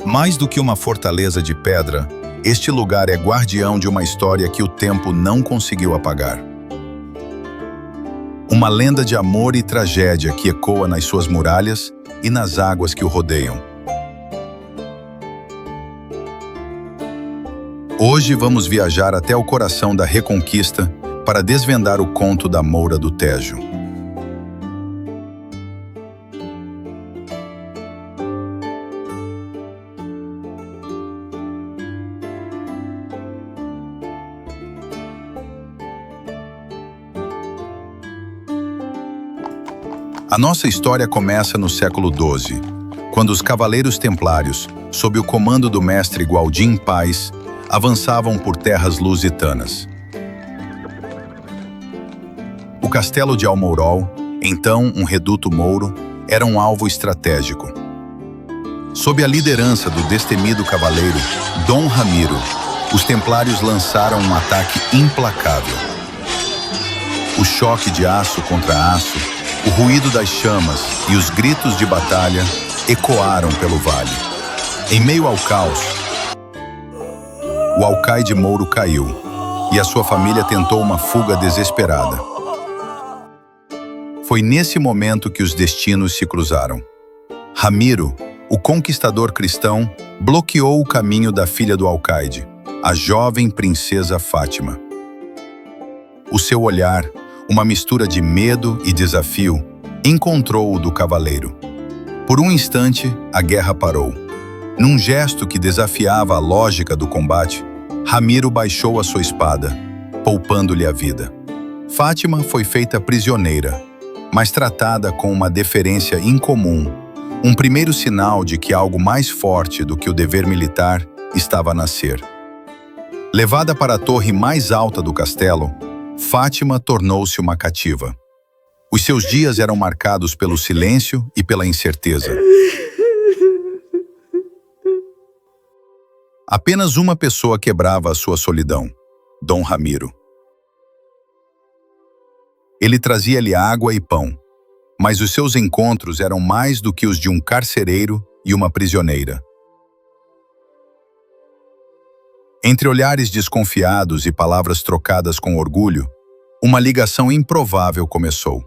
Mais do que uma fortaleza de pedra, este lugar é guardião de uma história que o tempo não conseguiu apagar. Uma lenda de amor e tragédia que ecoa nas suas muralhas e nas águas que o rodeiam. Hoje vamos viajar até o coração da Reconquista para desvendar o conto da Moura do Tejo. A nossa história começa no século XII, quando os Cavaleiros Templários, sob o comando do mestre Gualdim Paz, avançavam por terras lusitanas. O castelo de Almourol, então um reduto mouro, era um alvo estratégico. Sob a liderança do destemido cavaleiro Dom Ramiro, os templários lançaram um ataque implacável. O choque de aço contra aço, o ruído das chamas e os gritos de batalha ecoaram pelo vale. Em meio ao caos, o alcaide mouro caiu e a sua família tentou uma fuga desesperada. Foi nesse momento que os destinos se cruzaram. Ramiro, o conquistador cristão, bloqueou o caminho da filha do alcaide, a jovem princesa Fátima. O seu olhar, uma mistura de medo e desafio, encontrou o do cavaleiro. Por um instante, a guerra parou. Num gesto que desafiava a lógica do combate, Ramiro baixou a sua espada, poupando-lhe a vida. Fátima foi feita prisioneira, mas tratada com uma deferência incomum, um primeiro sinal de que algo mais forte do que o dever militar estava a nascer. Levada para a torre mais alta do castelo, Fátima tornou-se uma cativa. Os seus dias eram marcados pelo silêncio e pela incerteza. Apenas uma pessoa quebrava a sua solidão: Dom Ramiro. Ele trazia-lhe água e pão, mas os seus encontros eram mais do que os de um carcereiro e uma prisioneira. Entre olhares desconfiados e palavras trocadas com orgulho, uma ligação improvável começou.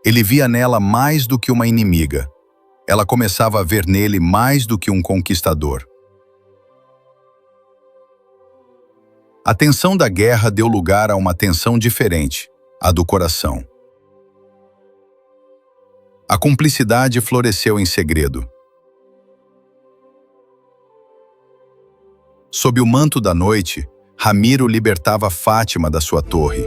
Ele via nela mais do que uma inimiga. Ela começava a ver nele mais do que um conquistador. A tensão da guerra deu lugar a uma tensão diferente, a do coração. A cumplicidade floresceu em segredo. Sob o manto da noite, Ramiro libertava Fátima da sua torre.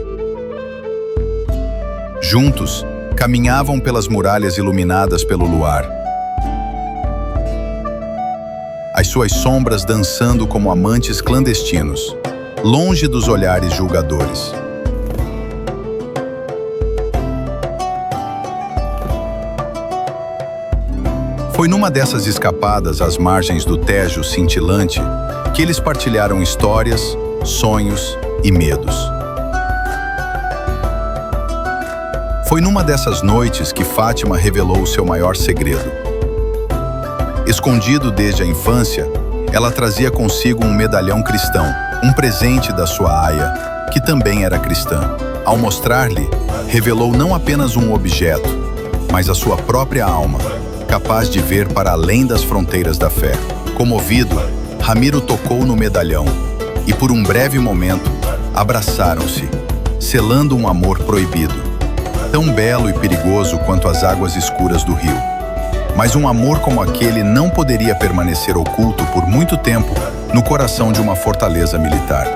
Juntos, caminhavam pelas muralhas iluminadas pelo luar. As suas sombras dançando como amantes clandestinos, longe dos olhares julgadores. Foi numa dessas escapadas às margens do Tejo cintilante que eles partilharam histórias, sonhos e medos. Foi numa dessas noites que Fátima revelou o seu maior segredo. Escondido desde a infância, ela trazia consigo um medalhão cristão, um presente da sua aia, que também era cristã. Ao mostrar-lhe, revelou não apenas um objeto, mas a sua própria alma, capaz de ver para além das fronteiras da fé. Comovido, Ramiro tocou no medalhão e, por um breve momento, abraçaram-se, selando um amor proibido, tão belo e perigoso quanto as águas escuras do rio. Mas um amor como aquele não poderia permanecer oculto por muito tempo no coração de uma fortaleza militar.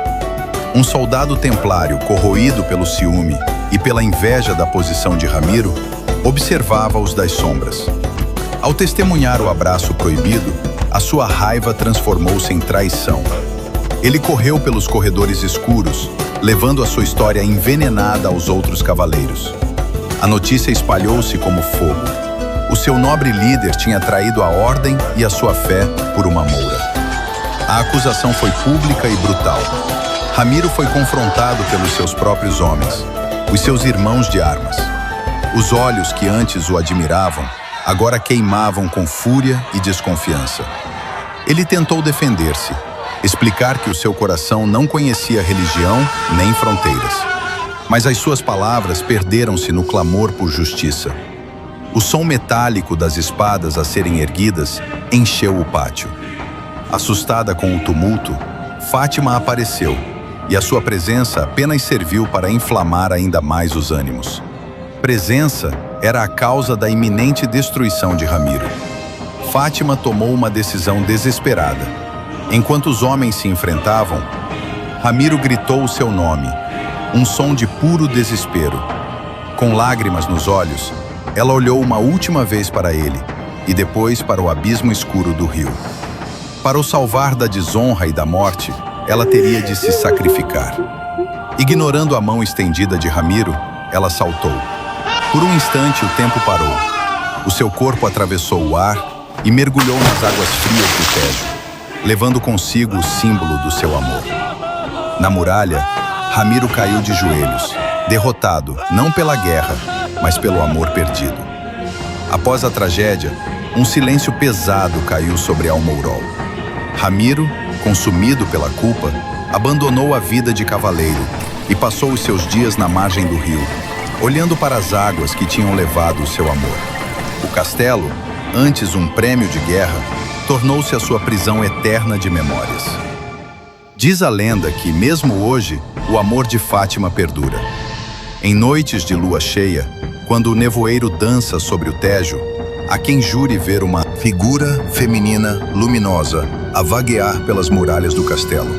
Um soldado templário, corroído pelo ciúme e pela inveja da posição de Ramiro, observava-os das sombras. Ao testemunhar o abraço proibido, a sua raiva transformou-se em traição. Ele correu pelos corredores escuros, levando a sua história envenenada aos outros cavaleiros. A notícia espalhou-se como fogo. O seu nobre líder tinha traído a ordem e a sua fé por uma moura. A acusação foi pública e brutal. Ramiro foi confrontado pelos seus próprios homens, os seus irmãos de armas. Os olhos que antes o admiravam, agora queimavam com fúria e desconfiança. Ele tentou defender-se, explicar que o seu coração não conhecia religião nem fronteiras. Mas as suas palavras perderam-se no clamor por justiça. O som metálico das espadas a serem erguidas encheu o pátio. Assustada com o tumulto, Fátima apareceu, e a sua presença apenas serviu para inflamar ainda mais os ânimos. Presença era a causa da iminente destruição de Ramiro. Fátima tomou uma decisão desesperada. Enquanto os homens se enfrentavam, Ramiro gritou o seu nome, um som de puro desespero. Com lágrimas nos olhos, ela olhou uma última vez para ele e depois para o abismo escuro do rio. Para o salvar da desonra e da morte, ela teria de se sacrificar. Ignorando a mão estendida de Ramiro, ela saltou. Por um instante, o tempo parou. O seu corpo atravessou o ar e mergulhou nas águas frias do Tejo, levando consigo o símbolo do seu amor. Na muralha, Ramiro caiu de joelhos, derrotado não pela guerra, mas pelo amor perdido. Após a tragédia, um silêncio pesado caiu sobre Almourol. Ramiro, consumido pela culpa, abandonou a vida de cavaleiro e passou os seus dias na margem do rio, olhando para as águas que tinham levado o seu amor. O castelo, antes um prêmio de guerra, tornou-se a sua prisão eterna de memórias. Diz a lenda que, mesmo hoje, o amor de Fátima perdura. Em noites de lua cheia, quando o nevoeiro dança sobre o Tejo, há quem jure ver uma figura feminina luminosa a vaguear pelas muralhas do castelo.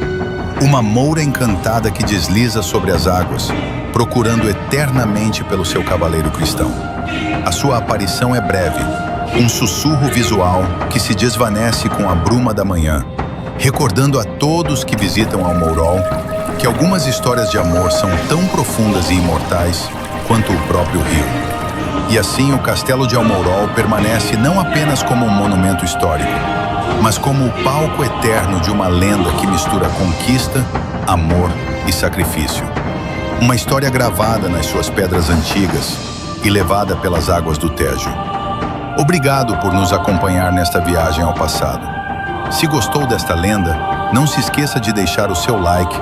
Uma moura encantada que desliza sobre as águas, procurando eternamente pelo seu cavaleiro cristão. A sua aparição é breve, um sussurro visual que se desvanece com a bruma da manhã, recordando a todos que visitam Almourol que algumas histórias de amor são tão profundas e imortais quanto o próprio rio. E assim o castelo de Almourol permanece não apenas como um monumento histórico, mas como o palco eterno de uma lenda que mistura conquista, amor e sacrifício. Uma história gravada nas suas pedras antigas e levada pelas águas do Tejo. Obrigado por nos acompanhar nesta viagem ao passado. Se gostou desta lenda, não se esqueça de deixar o seu like,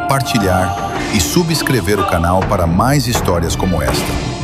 partilhar e subscrever o canal para mais histórias como esta.